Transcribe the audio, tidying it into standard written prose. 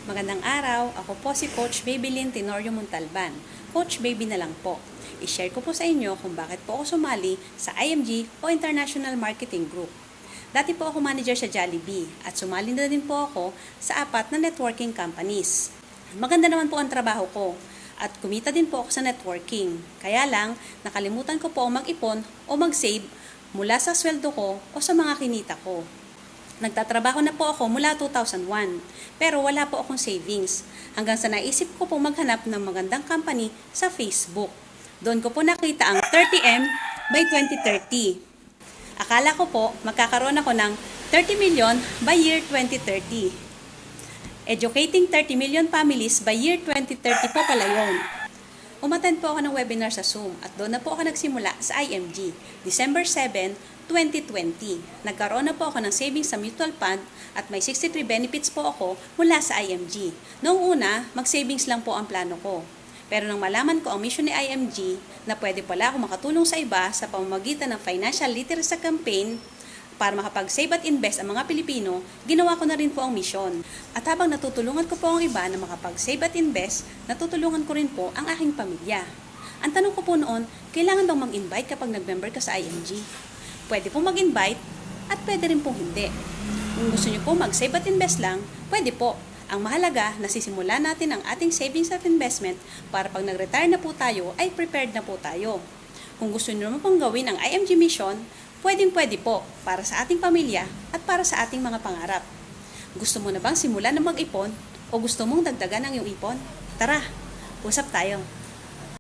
Magandang araw, ako po si Coach Babylin Tenorio Montalban. Coach Baby na lang po. I-share ko po sa inyo kung bakit po ako sumali sa IMG o International Marketing Group. Dati po ako manager sa Jollibee at sumali na din po ako sa 4 na networking companies. Maganda naman po ang trabaho ko at kumita din po ako sa networking. Kaya lang, nakalimutan ko po mag-ipon o mag-save mula sa sweldo ko o sa mga kinita ko. Nagtatrabaho na po ako mula 2001, pero wala po akong savings. Hanggang sa naisip ko po maghanap ng magandang company sa Facebook. Doon ko po nakita ang 30M by 2030. Akala ko po magkakaroon ako ng 30 million by year 2030. Educating 30 million families by year 2030 po pala yun. Umattend po ako ng webinar sa Zoom at doon na po ako nagsimula sa IMG, December 7, 2020. Nagkaroon na po ako ng savings sa mutual fund at may 63 benefits po ako mula sa IMG. Noong una, mag-savings lang po ang plano ko. Pero nang malaman ko ang mission ni IMG na pwede pala ako makatulong sa iba sa pamamagitan ng financial literacy campaign para makapag-save at invest ang mga Pilipino, ginawa ko na rin po ang misyon. At habang natutulungan ko po ang iba na makapag-save at invest, natutulungan ko rin po ang aking pamilya. Ang tanong ko po noon, kailangan bang mag-invite kapag nag-member ka sa IMG? Pwede po mag-invite at pwede rin po hindi. Kung gusto nyo po mag-save at invest lang, pwede po. Ang mahalaga, nasisimula natin ang ating savings at investment para pag nag-retire na po tayo, ay prepared na po tayo. Kung gusto nyo naman pong gawin ang IMG mission, pwedeng-pwede po para sa ating pamilya at para sa ating mga pangarap. Gusto mo na bang simulan na mag-ipon o gusto mong dagdagan ang iyong ipon? Tara, usap tayo!